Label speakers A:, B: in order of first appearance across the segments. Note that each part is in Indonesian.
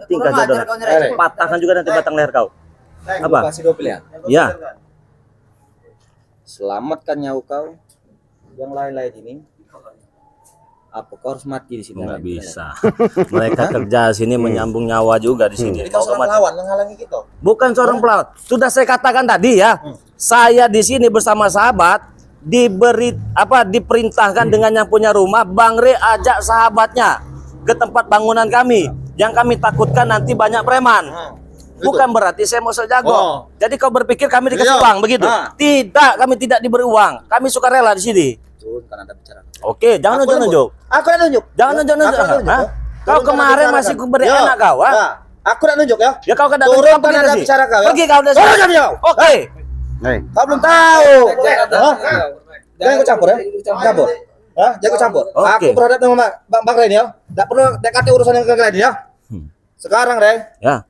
A: tingkah saudara. Patahkan juga nanti batang leher kau. Apa?
B: Kasih 2 pilihan.
A: Ya.
B: Selamatkan nyawa kau. Yang lain-lain ini. Apa kau harus mati di sini?
A: Nggak bisa. Mereka kerja sini menyambung nyawa juga di sini.
B: Jadi kau seorang lawan menghalangi kita.
A: Bukan seorang pelawat. Sudah saya katakan tadi ya. Saya di sini bersama sahabat diperintahkan dengan yang punya rumah, Bang Re ajak sahabatnya ke tempat bangunan kami. Yang kami takutkan nanti banyak preman. Bukan berarti saya mau sejago. Jadi kau berpikir kami dikasih uang begitu? Tidak, kami tidak diberi uang. Kami suka rela di sini.
B: Kan Anda bicara.
A: Oke, jangan nunjuk-nunjuk.
B: Aku udah nunjuk.
A: Jangan nunjuk-nunjuk. Kau kemarin masih kuberi enak kau, ha?
B: Aku udah nunjuk ya.
A: Ya kau kan datang
B: Turun
A: pergi
B: kan Anda
A: dari
B: bicara kau.
A: Pergi kau dari sini. Oke.
B: Kau belum tahu. Jangan ikut campur ya. Campur. Jangan ikut campur. Aku berhadap dengan Bang Ren ya. Enggak perlu dekat urusan yang kalian ya. Sekarang Ren.
A: Ya.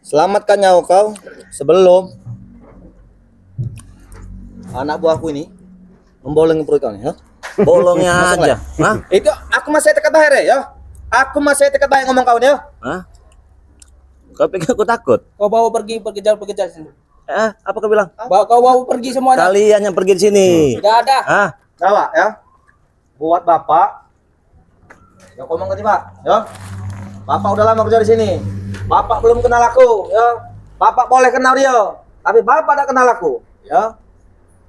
B: Selamatkan nyawa kau sebelum anak buahku ini membolong perut kau nih, ya.
A: Bolongnya aja. Hah?
B: Itu aku masih tekat bahaya ya. Aku masih tekat bahaya ngomong kau nih ya.
A: Hah? Kau pikir aku takut?
C: Kau bawa pergi pekerjaan sini.
A: Apa kau bilang?
C: Kau bawa pergi semuanya.
A: Kalian yang pergi di sini.
C: Tidak ada.
A: Hah?
B: Coba ya. Buat bapak. Ya ngomong ke Pak, ya. Bapak udah lama kerja di sini. Bapak belum kenal aku, ya. Bapak boleh kenal dia, tapi bapak tidak kenal aku, ya.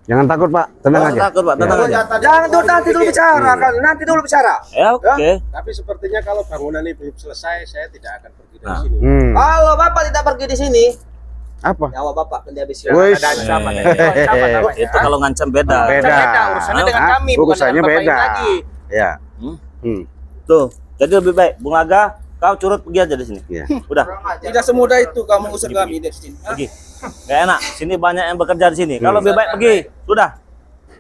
D: Jangan takut Pak, tenang aja.
A: Takut Pak, tenang aja.
B: Jangan dulu, nanti dulu bicara kan, nanti dulu bicara.
A: Ya, oke.
E: Tapi sepertinya kalau bangunan ini belum selesai, saya tidak akan pergi dari sini.
B: Kalau bapak tidak pergi di sini,
D: Apa?
B: nyawa bapak akan dihabisi.
D: Wis.
E: Ada ancaman. Ancaman namanya.
A: Itu kalau ngancam beda.
D: Beda.
E: Urusannya dengan kami, bukan
D: Urusannya
E: dengan bapak
D: beda.
E: ini lagi.
D: Ya.
A: Tuh, jadi lebih baik Bung Laga, kau curut pergi aja di sini.
D: Iya.
A: Udah,
C: Tidak semudah itu kamu usir kami dari sini.
A: pergi. Gak enak. Sini banyak yang bekerja di sini. Kalau lebih baik pergi. Sudah.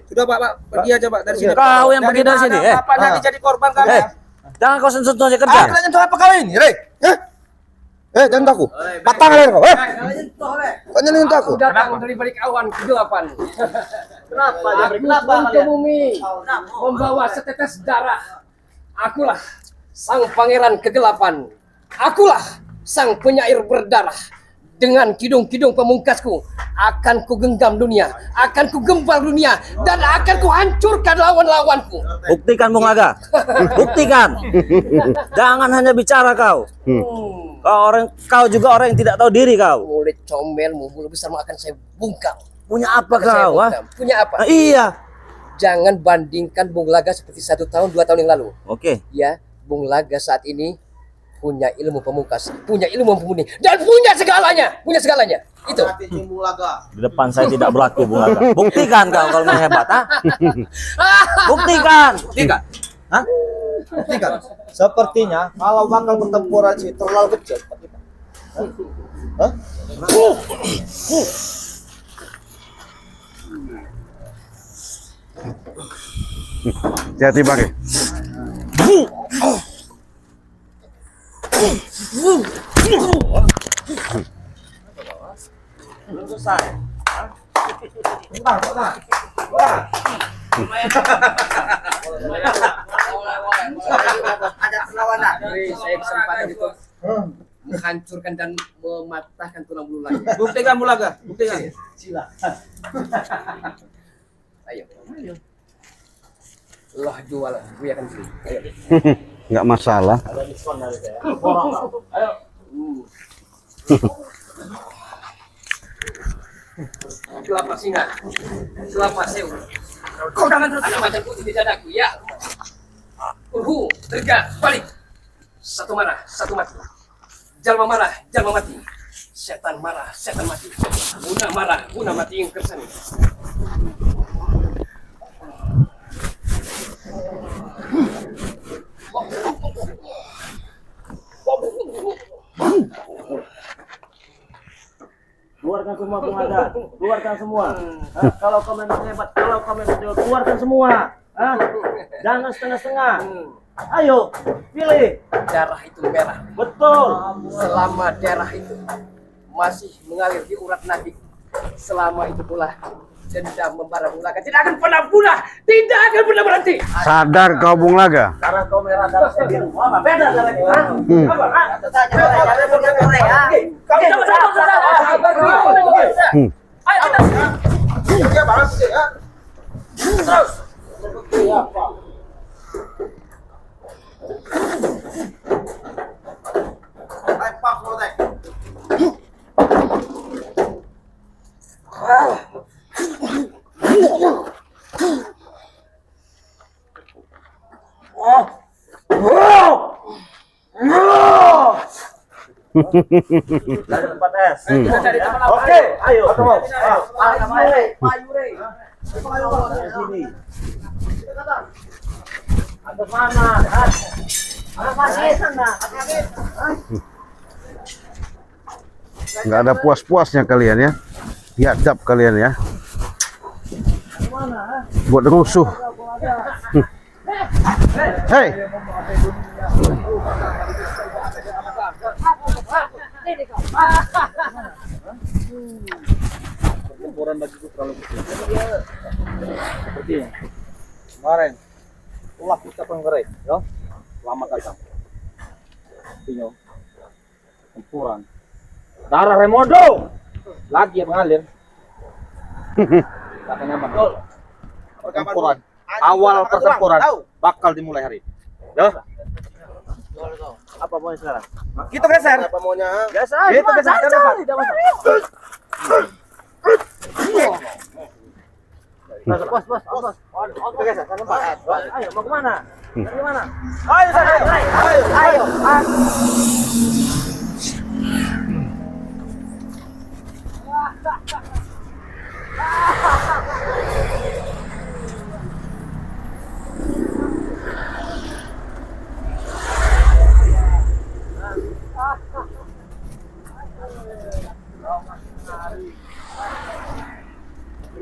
C: Sudah Pak, pergi aja Pak dari sini.
A: Kau yang pergi dari sini.
C: Bapak jadi jadi korban kami.
A: Jangan kau sentuh aja kerja.
B: Aku nyentuh apa kau ini, Rey? Jangan aku. Patang leher kau, Kau nyentuh aku.
C: Datang dari balik awan kegelapan.
B: Kenapa?
C: Kenapa ke bumi membawa setetes darah. Akulah sang pangeran kegelapan. Akulah sang penyair berdarah. Dengan kidung-kidung pemungkasku akan kugenggam dunia, akan kugempal dunia, dan akan kuhancurkan lawan-lawanku.
A: Buktikan Bung Laga. Buktikan. Jangan hanya bicara kau. Kau juga orang yang tidak tahu diri kau.
C: Mulut comelmu, mulut besarmu akan saya bungkam.
A: Punya apa kau?
C: Punya apa?
A: Iya.
C: Jangan bandingkan Bung Laga seperti 1 tahun, 2 tahun yang lalu.
A: Oke.
C: Ya, Bung Laga saat ini punya ilmu pemungkas, punya ilmu pembunuh, dan punya segalanya, Itu.
A: Di depan saya tidak berlaku Bung Laga. Buktikan kau kalau memang hebat, ha? Buktikan.
B: Buktikan. Hah? Buktikan. Sepertinya kalau bakal pertempuran sih terlalu kecil. Hah?
D: Hati-hati Bang.
A: Belum selesai.
C: Ada perlawanan. Saya kesempatan itu menghancurkan dan mematahkan tulang belulang.
B: Buktikan Bung Laga, buktikan.
C: Ayo. Allah jual, gue akan beli. Ayo.
D: Enggak masalah.
A: Ayo.
C: Kelapa singa, kelapa sewu. Kau jangan terus ada macam putih di dadaku, ya. Tegak, balik. Satu marah, satu mati. Jalma marah, jalma mati. Setan marah, setan mati. Guna marah, guna mati yang kersani.
A: Keluarkan semua Bung Laga. Keluarkan semua. Kalau kau memang hebat, kalau kau memang jago, keluarkan semua. Jangan setengah-setengah. Ayo, pilih.
C: Darah itu merah.
A: Betul.
C: Selama darah itu masih mengalir di urat nadi, selama itu pula dendam membara Bung Laga tidak akan pernah punah, tidak akan pernah berhenti.
D: Sadar kau Bung Laga.
A: Darah kau merah, darah saya biru. Apa beda darah kita? Apa?
C: Ayo kita
B: Dia balas sih ya.
C: terus.
B: Lempar semua teh.
A: Dari tempat es.
C: Kita cari tempat apa?
B: Oke, ayo ketemu.
A: Sini. Ada mana?
D: Nggak ada puas-puasnya kalian ya. Biadab kalian ya. Buat rusuh. Hei.
B: Pertempuran bagiku terlalu kecil. Seperti kemarin. Allah kita penggerai, ya. Selamat datang. Pinyo. Pertempuran. Darah Remondo lagi yang mengalir. Katanya betul. Pertempuran. Awal pertempuran bakal dimulai hari ini. Ya.
A: Apa maunya sekarang?
B: Kita geser.
E: Apa maunya?
A: Geser.
B: Itu geser ke depan.
A: Bos. Kita geser ke tempat. Ayo, mau kemana? Gimana?
B: Ayo, ayo.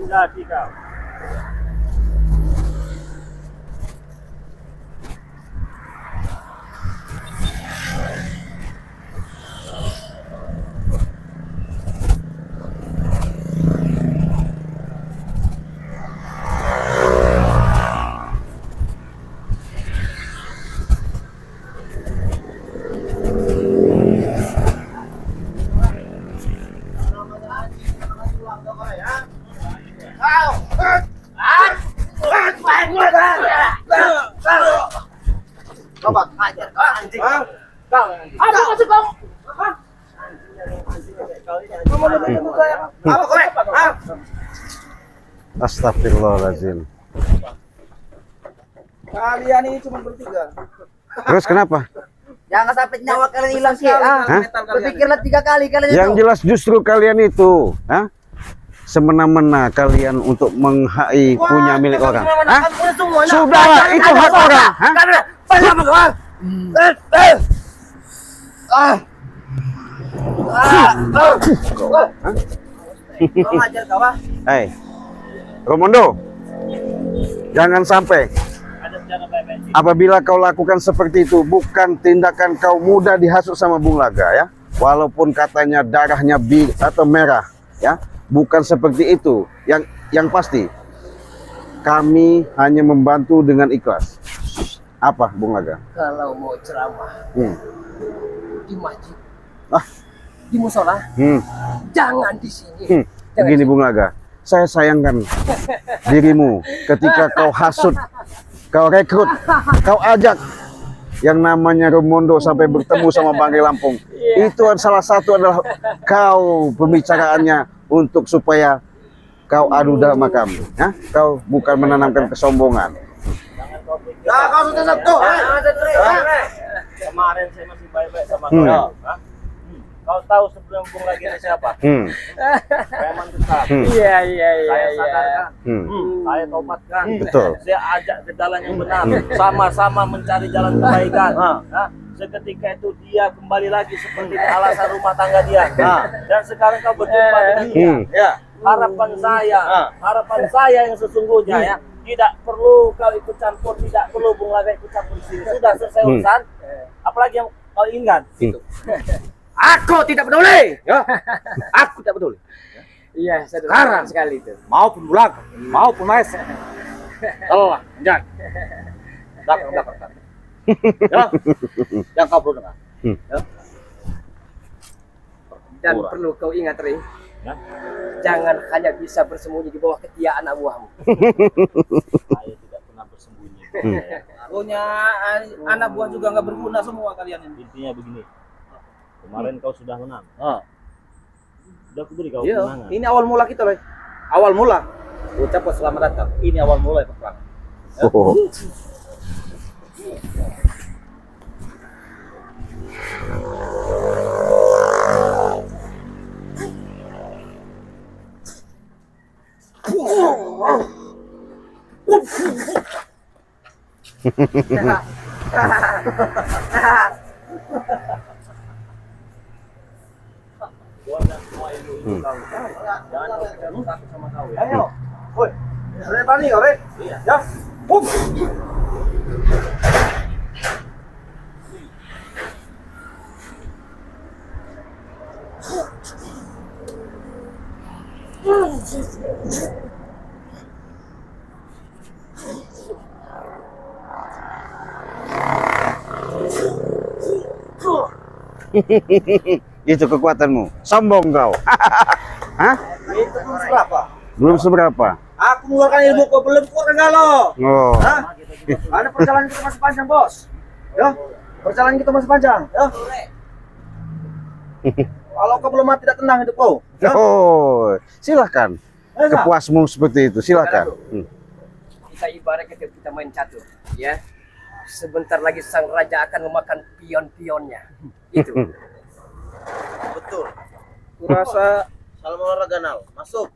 A: Jadi kau.
B: Sobat, anjing.
C: Apa maksud kamu?
B: Apa korek?
D: Astagfirullahaladzim.
B: Kalian ini cuma bertiga.
D: Terus kenapa?
F: Jangan sampai nyawa kalian hilang sih.
D: Hah?
F: Berpikirlah 3 kali kalian
D: Yang
F: itu.
D: jelas justru kalian itu, hah? Semena-mena kalian untuk menghai punya milik orang. Hah? Sudahlah, itu hak orang. Hah? Hei, Romondo, jangan sampai apabila kau lakukan seperti itu, bukan tindakan kau mudah dihasut sama Bung Laga ya. Walaupun katanya darahnya biru atau merah ya, bukan seperti itu. Yang pasti kami hanya membantu dengan ikhlas. Apa Bung Laga?
C: Kalau mau ceramah di masjid,
D: Ah.
C: di musola, jangan di sini.
D: Begini Bung Laga, saya sayangkan dirimu ketika kau hasut, kau rekrut, kau ajak yang namanya Romondo sampai bertemu sama Banggai Lampung. Itu salah satu adalah kau pembicaraannya untuk supaya kau adu dalam kami. Ya? Kau bukan menanamkan kesombongan.
B: Ya, kau sudah satu.
A: Kemarin saya masih baik-baik sama kau. Hah? Kau tahu sebelum Bung Lagi ini siapa? Preman besar.
C: Iya.
A: Saya sadarkan. Saya tobatkan.
D: Betul.
A: Saya ajak ke jalan yang benar. Sama-sama mencari jalan kebaikan. Hah? Seketika itu dia kembali lagi seperti alasan rumah tangga dia. Dan sekarang kau berjumpa dengan dia.
B: Ya.
A: Harapan saya yang sesungguhnya ya, tidak perlu kau ikut campur, tidak perlu Bung Laga ikut campur di sini. Sudah selesai urusan. Apalagi yang kau inginkan.
B: Aku tidak peduli, ya. Aku tidak peduli.
C: Iya, sederhana sekali itu.
B: Maupun bulan, maupun mais.
C: Allah, jangan.
B: Belakang. Ya, yang kau perlu dengar. Ya.
C: Dan perlu kau ingat, Rey.
A: Ya.
C: Jangan hanya bisa bersembunyi di bawah ketiak anak buahmu.
A: Saya tidak pernah bersembunyi.
B: Punya anak buah juga nggak berguna semua kalian ini.
A: Intinya begini. Kemarin kau sudah menang. Sudah aku beri kau
B: Iya,
A: kemenangan.
B: ini awal mula kita, loh. Awal mula. Ucapkan selamat datang. Ini awal mula perang.
D: Oh.
B: Ayo. Woi. Ada tani kau, Rek? Iya. Ya.
D: Itu kekuatanmu. Sombong kau. Hah?
B: Itu belum seberapa.
D: Belum seberapa.
B: Aku mengeluarkan ilmu kau belum keluarkan galau.
D: Oh.
B: Hah? Ada perjalanan kita masih panjang, Bos. Ya. Perjalanan kita masih panjang. Ya. Kalau kau belum mati tidak tenang hidup kau. Ya.
D: Oh, silakan.
B: Ayo, Kak.
D: Kepuasmu seperti itu, silakan.
C: Kita ibarat ketika kita main catur, ya. Sebentar lagi sang raja akan memakan pion-pionnya. Itu.
B: Betul. Kurasa salam olahraga nal. Masuk.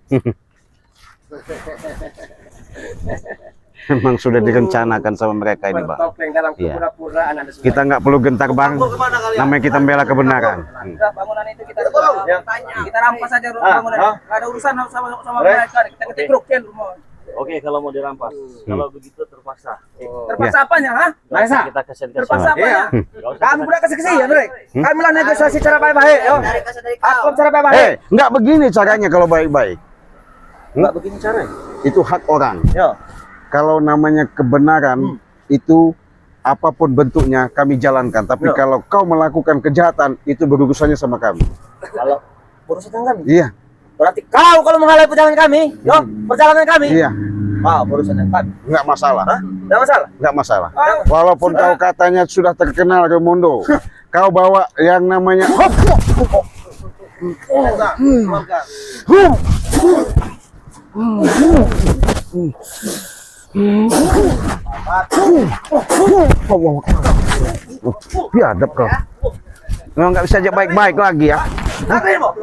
D: Memang sudah direncanakan sama mereka ini, Bang.
C: Bertopeng dalam
D: Iya.
C: kepura-puraan Anda semua.
D: Kita nggak perlu gentar, Bang.
B: Mau kemana kalian?
D: Namanya kita membela kebenaran.
F: Udah bangunan itu kita
B: Ya.
F: kita rampas aja bangunan. Nggak ada urusan sama mereka. Kita ketikrukin rumah.
A: Oke, kalau mau dirampas. Kalau begitu terpaksa.
F: Terpaksa apanya, ha?
B: Nggak
A: Kita kasihan
F: Terpaksa apanya?
B: Kamu udah kasih ya, Rek. Kami lah negosiasi cara baik-baik. Yo.
F: Dari kasih dari
B: Aku
F: kau.
B: cara baik-baik.
D: Nggak begini caranya kalau baik-baik.
B: Enggak begini caranya.
D: Itu hak orang.
B: Yo.
D: Kalau namanya kebenaran itu apapun bentuknya kami jalankan. Tapi
B: Ya.
D: kalau kau melakukan kejahatan itu berurusannya sama kami.
B: Kalau urusan kami.
D: Iya,
B: Berarti kau kalau menghalangi perjalanan kami, yo, perjalanan kami.
D: iya,
B: Wow, urusan kami.
D: nggak masalah,
B: Enggak masalah.
D: nggak masalah. Walaupun kau katanya sudah terkenal Raimundo, kau bawa yang namanya
B: Keluarga.
D: biadab kau. Memang nggak bisa aja baik-baik lagi ya.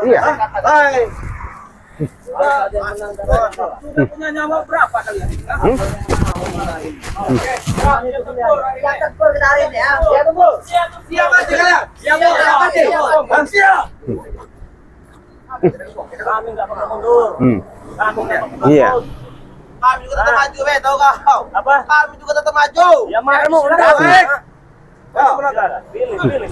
D: Iya.
B: Hai.
F: Sudah punya nyawa berapa kalian? Ya tempur kita hari ini ya. Ya tempur.
B: Siap aja kalian.
F: Siap mati.
B: Siap.
A: Kami nggak pernah mundur. Kami nggak pernah
D: Iya.
A: mundur.
B: Kami juga tetap maju, tahu kau?
A: Apa?
B: Kami juga tetap maju.
A: Ya maju.
B: Yo.
A: Pilih, pilih.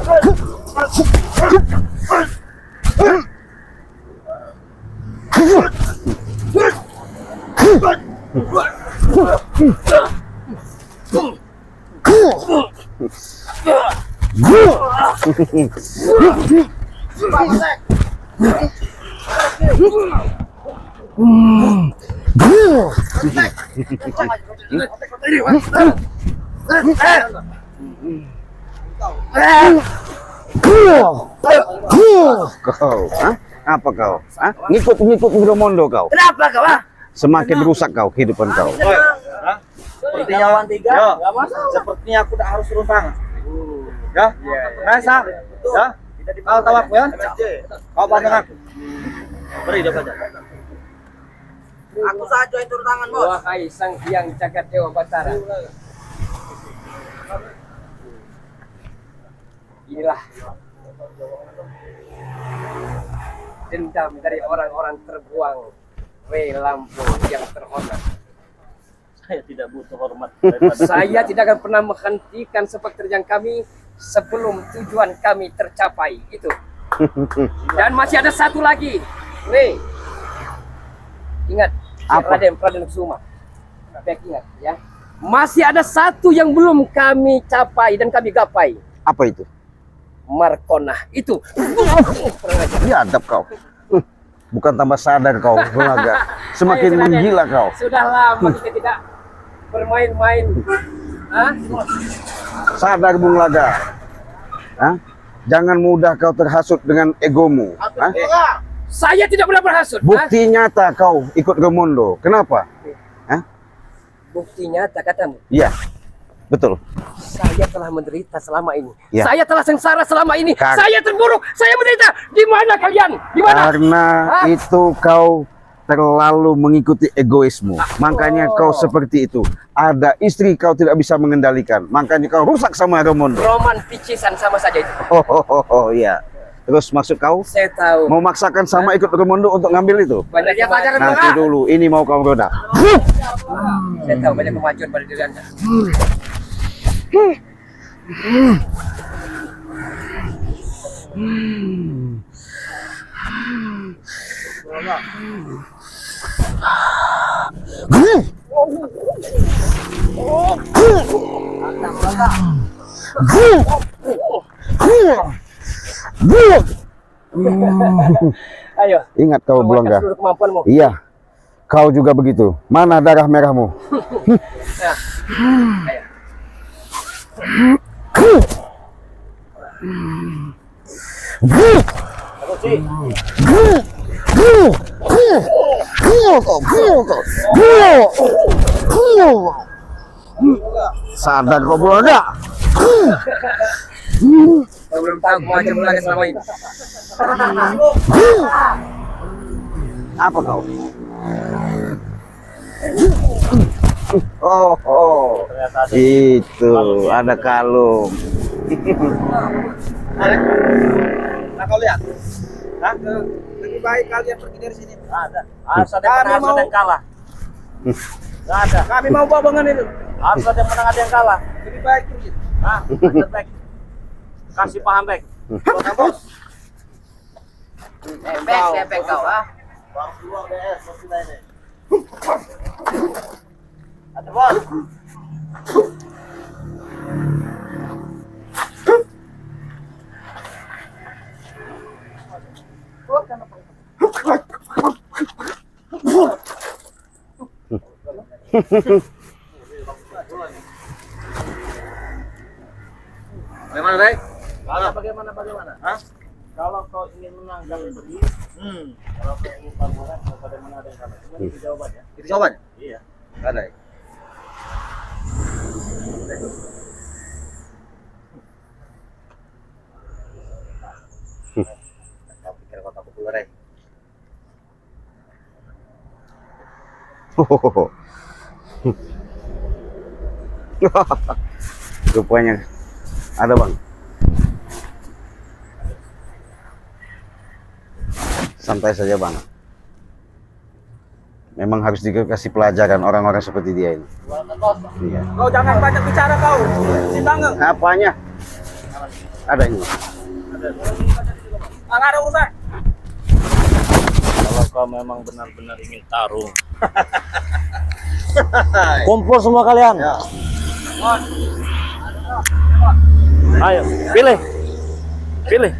D: Kau, hah? Apa kau? Hah? Ngikut-ngikut Raimundo kau.
F: Kenapa kau?
D: Semakin rusak kau kehidupan kau.
B: Seperti nyawa tiga, enggak masalah. Sepertinya aku udah harus turun tangan. Ya? Rasa? Ya? Kau tahu aku ya? Kau pandang aku. Beri dia saja.
F: Aku saja yang turun tangan, Bos.
C: Wahai sang hyang jagat dewa Batara. Inilah dendam dari orang-orang terbuang Rey Lampung yang terhormat.
A: Saya tidak butuh hormat daripada
C: Saya tidak akan pernah menghentikan sepak terjang kami sebelum tujuan kami tercapai. Itu. Dan masih ada satu lagi, Rey. Ingat,
D: Apa?
C: Raden Kusuma. Baik ingat ya. Masih ada satu yang belum kami capai dan kami gapai.
D: Apa itu?
C: Markonah itu.
D: Biadab kau. Bukan tambah sadar kau, Bulaga. Semakin
C: Ayo, Raden.
D: menggila kau.
C: Sudah lama kita tidak bermain-main. Hah?
D: Sadar Bung Laga. Hah? Jangan mudah kau terhasut dengan egomu. Hah?
C: Saya tidak pernah berhasut. Hah?
D: Bukti nyata kau ikut Ramondo. Kenapa? Hah?
C: Bukti nyata katamu.
D: Iya, betul.
C: Saya telah menderita selama ini.
D: Ya.
C: Saya telah sengsara selama ini.
D: Kar-
C: Saya terburuk. Saya menderita. Di mana kalian? Di mana?
D: Karena
C: Hah?
D: itu kau terlalu mengikuti egoismu. Makanya kau seperti itu. Ada istri kau tidak bisa mengendalikan. Makanya kau rusak sama Ramondo.
C: Roman picisan sama saja itu.
D: Oh, iya. Terus maksud kau
C: Saya tahu.
D: mau maksakan sama ikut Ramondo untuk ngambil itu?
C: Banyak yang pacaran
D: Nanti dulu, ini mau kau roda.
C: Saya tahu banyak kemajuan pada diri Anda. Ayo.
D: Ingat kau
C: Keluarkan
D: Bulangga.
C: seluruh kemampuanmu.
D: Iya. Kau juga begitu. Mana darah merahmu?
C: Ya. Ayo.
D: Sadar kau Bulangga.
C: Kau belum tahu kemajuan lagi selama ini.
D: Apa kau? Oh, itu ada kalung.
B: Nah kau lihat. Hah? Lebih baik kalian pergi dari sini.
A: Ada. Harus ada yang menang, harus ada yang kalah. Nggak ada.
B: Kami mau babangan itu.
A: Harus ada yang menang, ada yang kalah.
B: Lebih baik pergi.
A: Hah? Ada back. Kasih paham back.
B: Bos.
C: Bek kau ah.
A: Ada bos.
B: Bagaimana, Rey?
A: Bagaimana? Hah? Kalau kau ingin menang kali pergi, kalau kau ingin bangunan, kau pada mana ada yang kalah. Cuma itu jawabannya.
B: Itu jawabannya?
A: Iya.
B: Nggak ada. Kau pikir kau takut keluar, Rey?
D: Rupanya ada bang. Santai saja bang. Memang harus dikasih pelajaran orang-orang seperti dia ini. Iya.
F: Kau jangan banyak bicara kau. Simbangan.
D: Apanya? Ada ini.
F: Nggak ada urusan.
A: Kalau kau memang benar-benar ingin tarung, kumpul semua kalian. Ayo, pilih.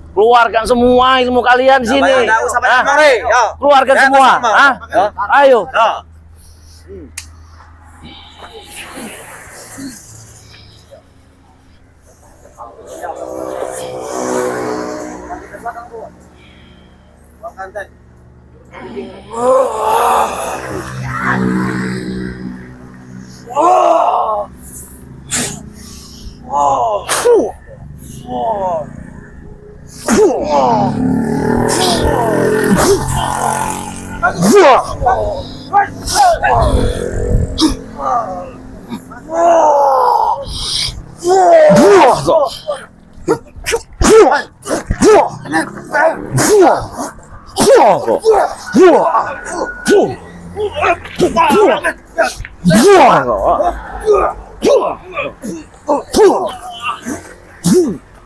A: Keluarkan semua ilmu kalian di sini.
B: Nggak usah banyak
A: Hah?
B: ngomong, Rey. Yo.
A: Keluarkan
B: Ya,
A: semua.
B: sama.
A: Hah?
B: Yo.
A: Ayo.
B: Yo.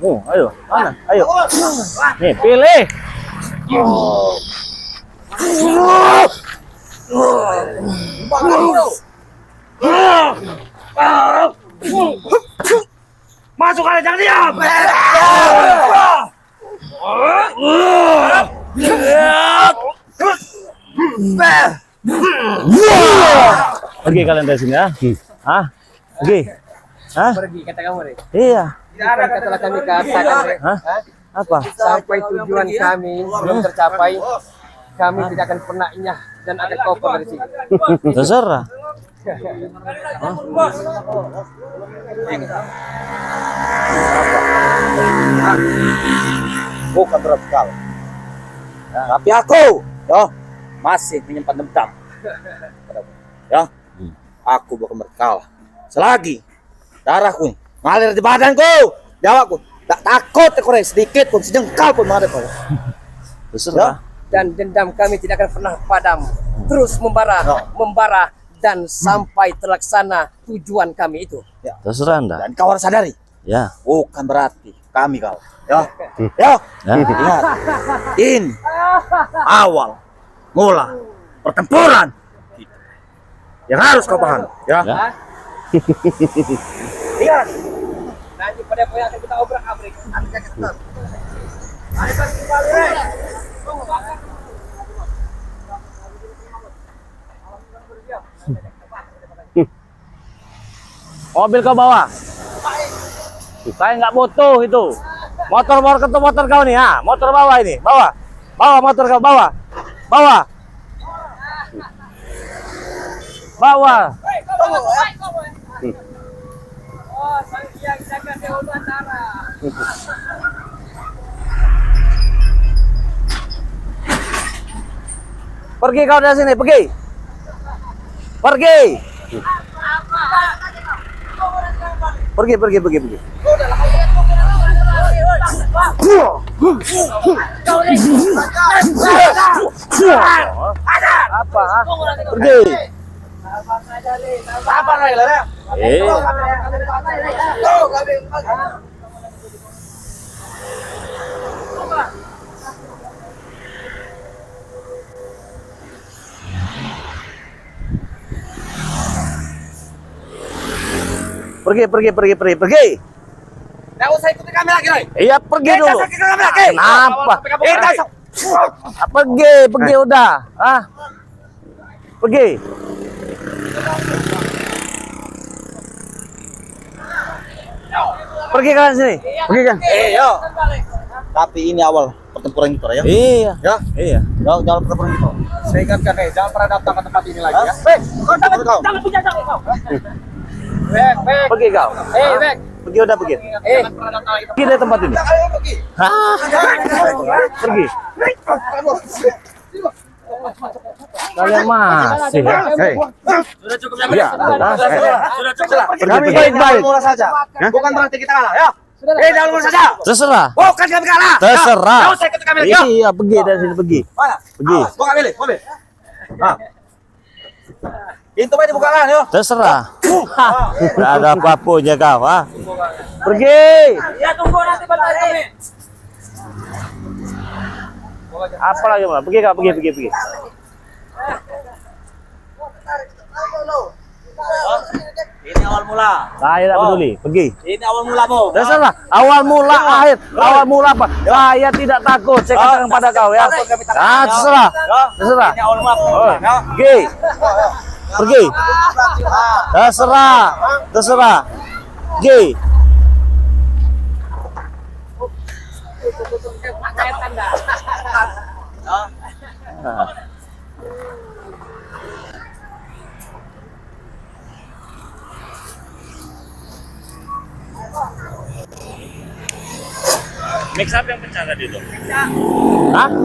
A: Oh, ayo, mana? Ayo. Nih, pilih. Masuk kalian, jangan diam. Pergi kalian dari sini ya. Hah? Pergi. Hah?
C: Pergi kata kamu, Re.
A: Iya.
C: Bukan katalah kami katakan, Re.
A: Hah? Apa?
C: Sampai tujuan kami belum tercapai, kami tidak akan pernah inyah dan akan koper dari sini.
A: Terserah.
B: Bukan berbekal. Tapi aku, masih menyimpan dendam. Ya, aku bukan berkalah. Selagi darahku ngalir di badanku, jawabku. Tak takut aku sedikit pun, sejengkal pun menghadap kau.
A: Terserah.
C: Dan dendam kami tidak akan pernah padam. Terus membara dan sampai terlaksana tujuan kami itu.
A: Terserah Anda.
B: Dan kau harus sadari,
A: Ya.
B: bukan berarti kami kau. Ya, ya.
A: Ya.
B: Ingat, ini awal mula pertempuran yang harus kau paham. Ya.
A: Ya.
B: Ingat.
C: Nanti pada poin akan kita obrak-abrik.
A: Mobil kau bawa. Saya nggak butuh itu. Motor kau nih, ha? Motor bawa ini, bawa. Bawa motor kau, bawa. Bawa. Bawa.
C: Oh, sang yang jaga Dewa Batara.
A: Pergi kau dari sini, pergi. Pergi. Pergi. Apa? Ha? Pergi.
B: Apa lagi lah?
A: Pergi.
B: Tidak usah ikuti kami lagi, Roy.
A: Iya, pergi dulu. Kenapa? Pergi udah. Ah. Pergi. Pergi kalian sini. Pergi kan?
B: Yo. Tapi ini awal pertempuran kita, ya.
A: Iya.
B: Ya.
A: Iya.
B: Jangan pertempuran kita.
E: Saya ingatkan, jangan pernah datang ke tempat ini lagi ya.
B: Kau jangan
F: punya jangan kau.
A: Pergi kau.
C: Bek.
A: Pergi udah pergi. Pergi dari tempat ini. Hah? Pergi. Kalian masih ya?
D: Hei,
B: Sudah cukup
D: ya.
B: Sudah cukup.
D: Kami baik-baik.
B: Mula saja. Bukan berarti kita kalah, ya. Jangan mula saja.
A: Terserah.
B: Bukan kami kalah.
A: Terserah.
B: Jangan usah ikut kami lagi, ya.
A: Iya, pergi dari sini, pergi.
B: Mana?
A: Pergi.
B: Buka pilih, mobil. Pintu baik dibuka kan, yo.
A: Terserah. Tidak ada apa-apanya kau, ha? Pergi.
F: Ya tunggu nanti balik kami.
A: Apa lagi malah? Pergi kau, pergi.
B: Ini awal mula.
A: Saya tidak peduli, pergi.
B: Ini awal mula, Bo.
A: Terserah. Awal mula akhir. Awal mula apa? Saya tidak takut. Saya katakan pada kau ya. Ah, terserah. Terserah.
B: Ini awal mula.
A: Oh,
B: Ya.
A: pergi. Pergi. Terserah. Pergi. Mix up yang pecah tadi tuh. Hah?